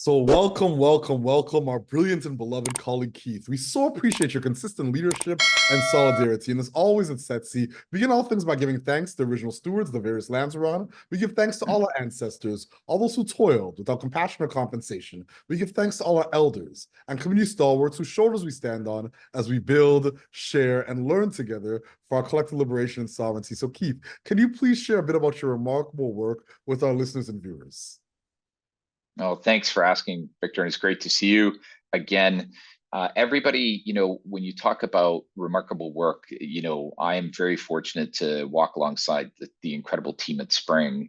So welcome, welcome, welcome, our brilliant and beloved colleague Keith. We so appreciate your consistent leadership and solidarity. And as always at Setsi, we begin all things by giving thanks to the original stewards of the various lands we're on. We give thanks to all our ancestors, all those who toiled without compassion or compensation. We give thanks to all our elders and community stalwarts whose shoulders we stand on as we build, share, and learn together for our collective liberation and sovereignty. So Keith, can you please share a bit about your remarkable work with our listeners and viewers? Oh, thanks for asking, Victor. And it's great to see you again. Everybody, when you talk about remarkable work, I am very fortunate to walk alongside the incredible team at Spring.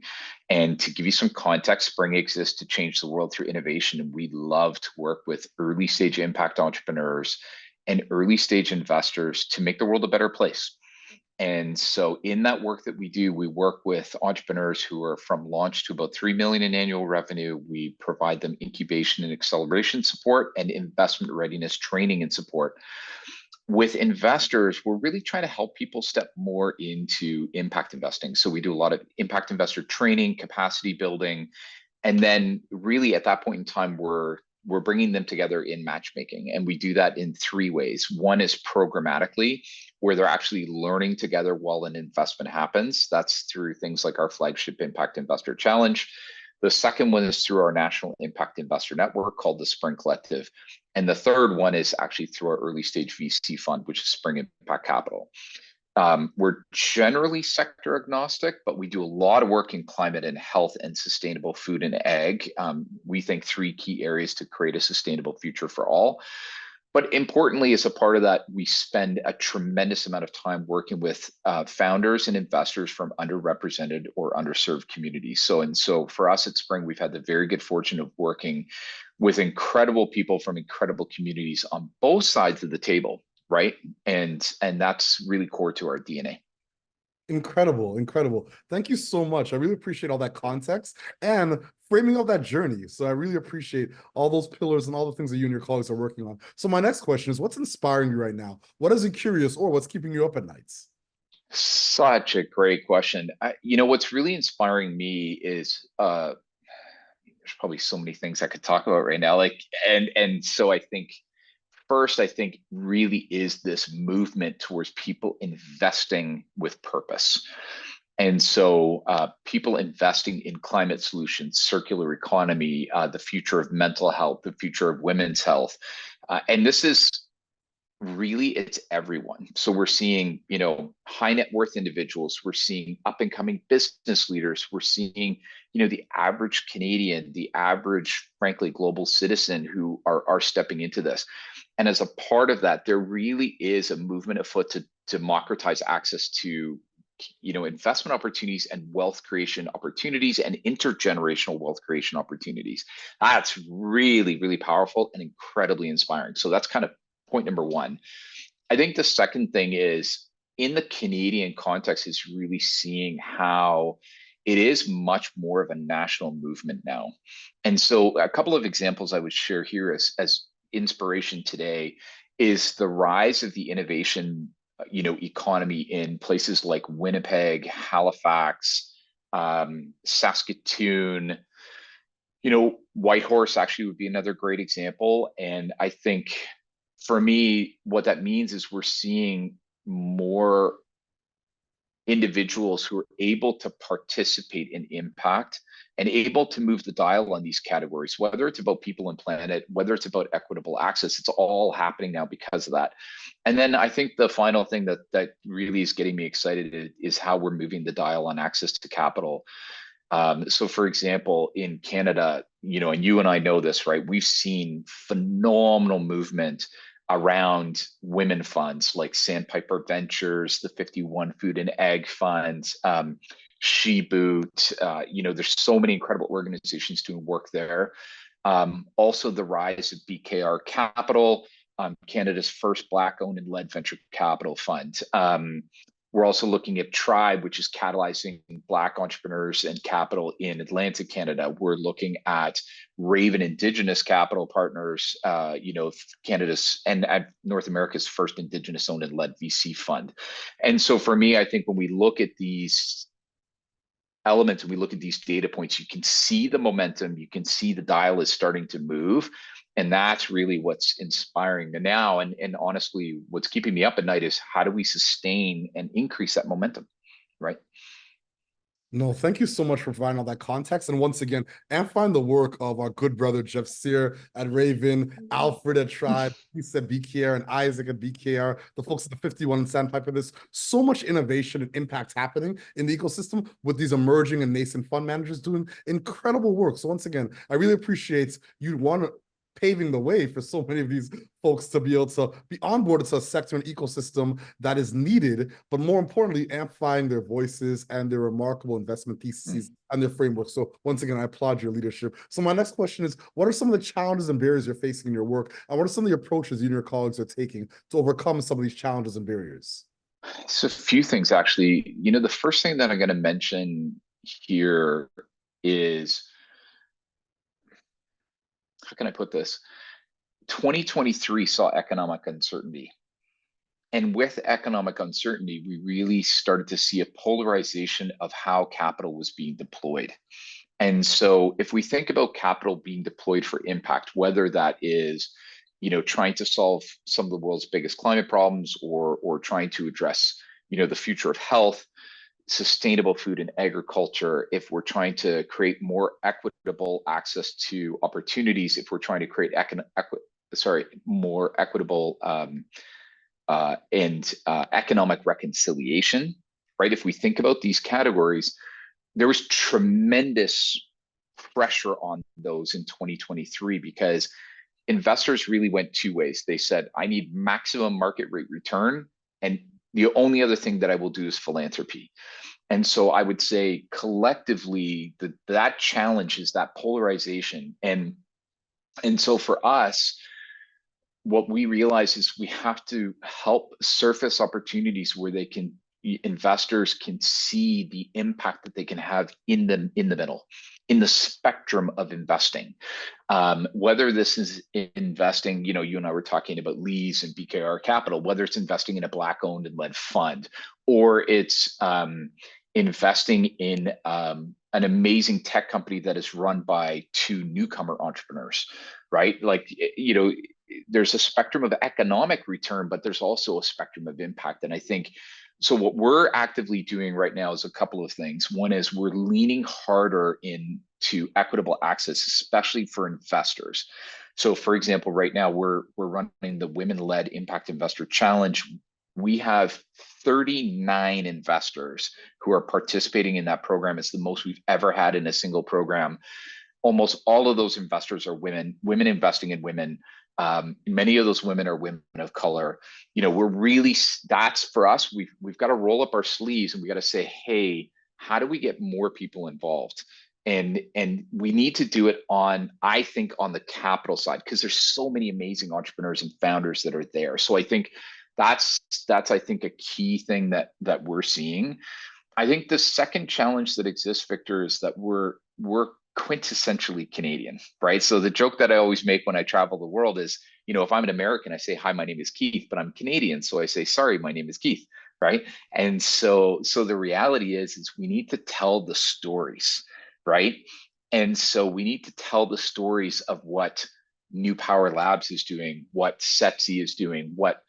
And to give you some context, Spring exists to change the world through innovation. And we love to work with early stage impact entrepreneurs and early stage investors to make the world a better place. And so in that work that we do, we work with entrepreneurs who are from launch to about 3 million in annual revenue. We provide them incubation and acceleration support and investment readiness training and support. With investors, we're really trying to help people step more into impact investing. So we do a lot of impact investor training, capacity building, and then really at that point in time, we're bringing them together in matchmaking. And we do that in three ways. One is programmatically, where they're actually learning together while an investment happens. That's through things like our flagship Impact Investor Challenge. The second one is through our National Impact Investor Network called the Spring Collective. And the third one is actually through our early stage VC fund, which is Spring Impact Capital. We're generally sector agnostic, but we do a lot of work in climate and health and sustainable food and ag. We think three key areas to create a sustainable future for all. But importantly, as a part of that, we spend a tremendous amount of time working with founders and investors from underrepresented or underserved communities. So for us at Spring, we've had the very good fortune of working with incredible people from incredible communities on both sides of the table. Right. And that's really core to our DNA. Incredible, incredible. Thank you so much. I really appreciate all that context and framing of that journey. So I really appreciate all those pillars and all the things that you and your colleagues are working on. So my next question is, what's inspiring you right now? What is you curious or what's keeping you up at nights? Such a great question. What's really inspiring me is there's probably so many things I could talk about right now. So I think first, I think really is this movement towards people investing with purpose. And so people investing in climate solutions, circular economy, the future of mental health, the future of women's health. And this is really, it's everyone. So we're seeing, high net worth individuals, we're seeing up and coming business leaders, we're seeing, the average Canadian, the average, frankly, global citizen who are stepping into this. And as a part of that, there really is a movement afoot to democratize access to, investment opportunities and wealth creation opportunities and intergenerational wealth creation opportunities. That's really, really powerful and incredibly inspiring. So that's kind of point number one. I think the second thing is in the Canadian context is really seeing how it is much more of a national movement now. And so a couple of examples I would share here as inspiration today is the rise of the innovation, economy in places like Winnipeg, Halifax, Saskatoon. Whitehorse actually would be another great example. And I think for me, what that means is we're seeing more individuals who are able to participate in impact and able to move the dial on these categories, whether it's about people and planet, whether it's about equitable access. It's all happening now because of that. And then I think the final thing that really is getting me excited is how we're moving the dial on access to capital. So for example, in Canada, and you and I know this, right? We've seen phenomenal movement around women funds like Sandpiper Ventures, the 51 Food and Ag Fund, She-Boot. There's so many incredible organizations doing work there. Also the rise of BKR Capital, Canada's first Black-owned and led venture capital fund. We're also looking at Tribe, which is catalyzing Black entrepreneurs and capital in Atlantic Canada. We're looking at Raven Indigenous Capital Partners, Canada's and North America's first Indigenous owned and led VC fund. And so for me, I think when we look at these elements and we look at these data points, you can see the momentum, you can see the dial is starting to move. And that's really what's inspiring me now. And honestly, what's keeping me up at night is how do we sustain and increase that momentum, right? No, thank you so much for providing all that context. And once again, amplifying the work of our good brother Jeff Sear at Raven, Alfred at Tribe, he said BKR, and Isaac at BKR, the folks at the 51 and Sandpiper. There's so much innovation and impact happening in the ecosystem with these emerging and nascent fund managers doing incredible work. So once again, I really appreciate you paving the way for so many of these folks to be able to be onboarded to a sector and ecosystem that is needed, but more importantly, amplifying their voices and their remarkable investment theses and their framework. So once again, I applaud your leadership. So my next question is, what are some of the challenges and barriers you're facing in your work? And what are some of the approaches you and your colleagues are taking to overcome some of these challenges and barriers? So a few things, actually. The first thing that I'm going to mention here is, how can I put this? 2023 saw economic uncertainty. And with economic uncertainty, we really started to see a polarization of how capital was being deployed. And so if we think about capital being deployed for impact, whether that is, trying to solve some of the world's biggest climate problems or trying to address, the future of health, sustainable food and agriculture, if we're trying to create more equitable access to opportunities, if we're trying to create more equitable and economic reconciliation, right? If we think about these categories, there was tremendous pressure on those in 2023 because investors really went two ways. They said, I need maximum market rate return, and the only other thing that I will do is philanthropy. And so I would say collectively that challenge is that polarization. And so for us, what we realize is we have to help surface opportunities where investors can see the impact that they can have in the middle, in the spectrum of investing. Whether this is investing, you and I were talking about Lee's and BKR Capital, whether it's investing in a Black owned and led fund, or it's investing in an amazing tech company that is run by two newcomer entrepreneurs, right? There's a spectrum of economic return, but there's also a spectrum of impact. And I think, so what we're actively doing right now is a couple of things. One is we're leaning harder into equitable access, especially for investors. So for example, right now we're running the Women-Led Impact Investor Challenge. We have 39 investors who are participating in that program. It's the most we've ever had in a single program. Almost all of those investors are women investing in women. Many of those women are women of color. That's for us, we've got to roll up our sleeves and we got to say, hey, how do we get more people involved? And we need to do it I think on the capital side, because there's so many amazing entrepreneurs and founders that are there. So I think that's I think a key thing that we're seeing. I think the second challenge that exists, Victor, is that we're quintessentially Canadian, right? So the joke that I always make when I travel the world is, if I'm an American, I say, hi, my name is Keith, but I'm Canadian. So I say, sorry, my name is Keith, right? And so the reality is we need to tell the stories, right? And so we need to tell the stories of what New Power Labs is doing, what Setsi is doing, what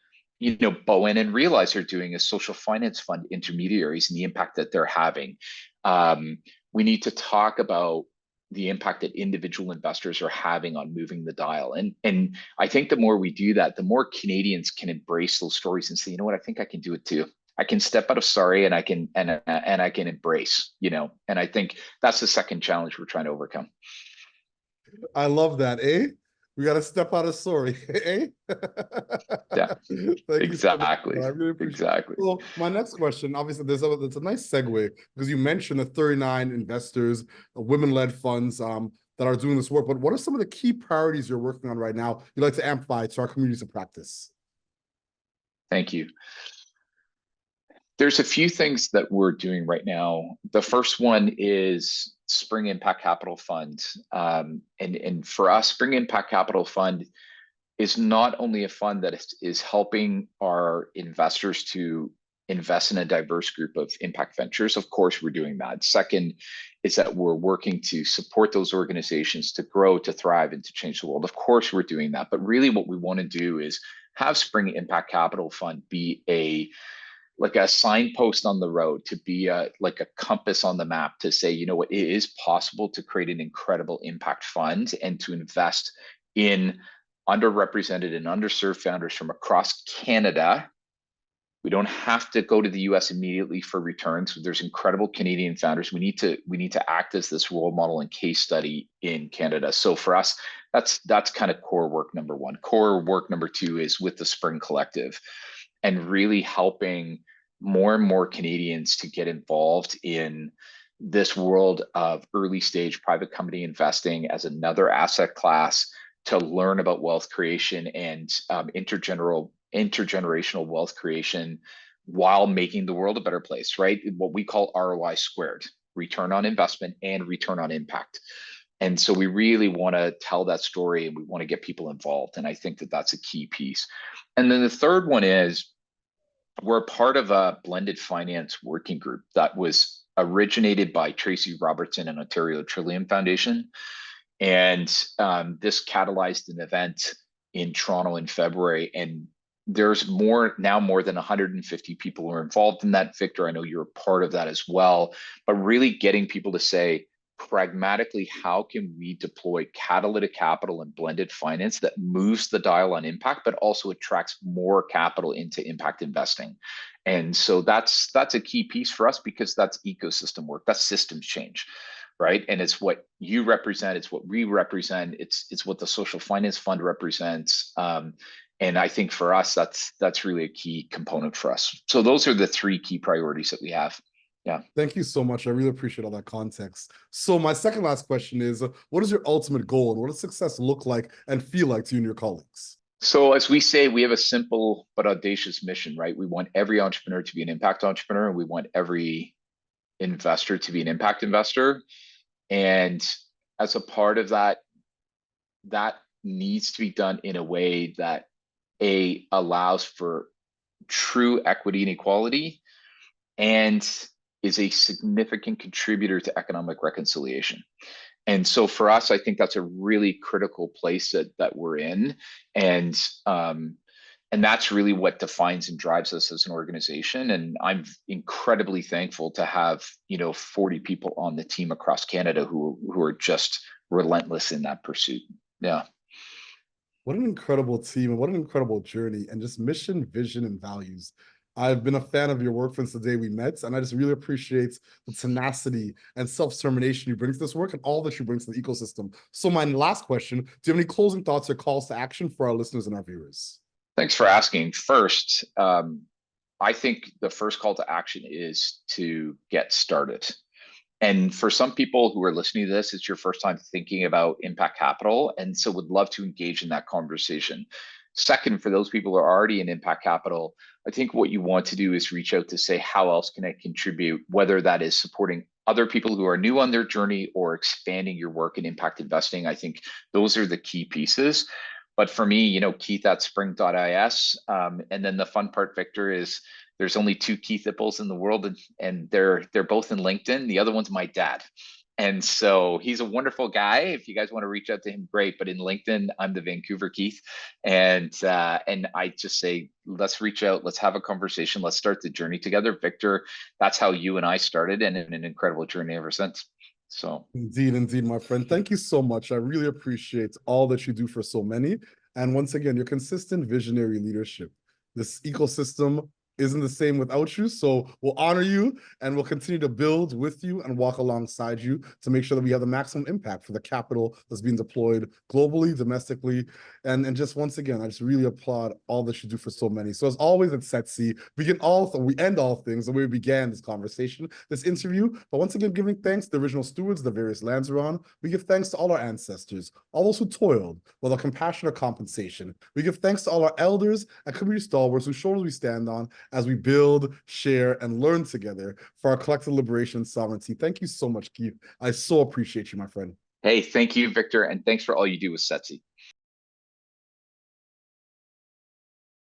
Bowen and Realize are doing as social finance fund intermediaries and the impact that they're having. We need to talk about the impact that individual investors are having on moving the dial. And I think the more we do that, the more Canadians can embrace those stories and say, you know what, I think I can do it too. I can step out of sorry and I can embrace, and I think that's the second challenge we're trying to overcome. I love that, eh? We got to step out of sorry, eh? Yeah, Thank exactly. You so much. I really appreciate exactly. it. Well, my next question, obviously, there's a nice segue because you mentioned the 39 investors, women-led funds that are doing this work. But what are some of the key priorities you're working on right now you'd like to amplify to our communities of practice? Thank you. There's a few things that we're doing right now. The first one is Spring Impact Capital Fund. And for us, Spring Impact Capital Fund is not only a fund that is helping our investors to invest in a diverse group of impact ventures. Of course, we're doing that. Second is that we're working to support those organizations to grow, to thrive, and to change the world. Of course, we're doing that. But really what we want to do is have Spring Impact Capital Fund be like a signpost on the road, to be like a compass on the map, to say, you know what, it is possible to create an incredible impact fund and to invest in underrepresented and underserved founders from across Canada. We don't have to go to the US immediately for returns. There's incredible Canadian founders. We need to act as this role model and case study in Canada. So for us, that's kind of core work number one. Core work number two is with the Spring Collective, and really helping more and more Canadians to get involved in this world of early stage private company investing as another asset class, to learn about wealth creation and intergenerational wealth creation while making the world a better place, right? What we call ROI squared, return on investment and return on impact. And so we really want to tell that story, and we want to get people involved. And I think that that's a key piece. And then the third one is, we're part of a blended finance working group that was originated by Tracy Robertson and Ontario Trillium Foundation. And this catalyzed an event in Toronto in February, and there's more than 150 people who are involved in that. Victor, I know you're a part of that as well, but really getting people to say, pragmatically, how can we deploy catalytic capital and blended finance that moves the dial on impact, but also attracts more capital into impact investing? And so that's a key piece for us, because that's ecosystem work, that's systems change, right? And it's what you represent, it's what we represent, it's what the Social Finance Fund represents. And I think for us, that's really a key component for us. So those are the three key priorities that we have. Yeah. Thank you so much. I really appreciate all that context. So my second last question is, what is your ultimate goal, and what does success look like and feel like to you and your colleagues? So as we say, we have a simple but audacious mission, right? We want every entrepreneur to be an impact entrepreneur, and we want every investor to be an impact investor. And as a part of that, that needs to be done in a way that allows for true equity and equality, and is a significant contributor to economic reconciliation. And so for us, I think that's a really critical place that we're in. And that's really what defines and drives us as an organization. And I'm incredibly thankful to have, 40 people on the team across Canada who are just relentless in that pursuit. Yeah. What an incredible team, and what an incredible journey, and just mission, vision, and values. I've been a fan of your work since the day we met, and I just really appreciate the tenacity and self-determination you bring to this work, and all that you bring to the ecosystem. So my last question, do you have any closing thoughts or calls to action for our listeners and our viewers? Thanks for asking. First, I think the first call to action is to get started. And for some people who are listening to this, it's your first time thinking about impact capital, and so would love to engage in that conversation. Second, for those people who are already in impact capital, I think what you want to do is reach out to say, how else can I contribute? Whether that is supporting other people who are new on their journey or expanding your work in impact investing. I think those are the key pieces. But for me, Keith at spring.is. And then the fun part, Victor, is there's only two Keith Ippels in the world, and they're both in LinkedIn. The other one's my dad. And so he's a wonderful guy. If you guys want to reach out to him, great. But in LinkedIn, I'm the Vancouver Keith. And I just say, let's reach out. Let's have a conversation. Let's start the journey together. Victor, that's how you and I started, and an incredible journey ever since. So Indeed, my friend. Thank you so much. I really appreciate all that you do for so many. And once again, your consistent visionary leadership. This ecosystem isn't the same without you. So we'll honor you, and we'll continue to build with you and walk alongside you to make sure that we have the maximum impact for the capital that's being deployed globally, domestically. And just once again, I just really applaud all that you do for so many. So as always at Setsi, we end all things the way we began this conversation, this interview. But once again, giving thanks to the original stewards, the various lands we're on. We give thanks to all our ancestors, all those who toiled, whether compassion or compensation. We give thanks to all our elders and community stalwarts whose shoulders we stand on as we build, share, and learn together for our collective liberation and sovereignty. Thank you so much, Keith. I so appreciate you, my friend. Hey, thank you, Victor, and thanks for all you do with Setsi.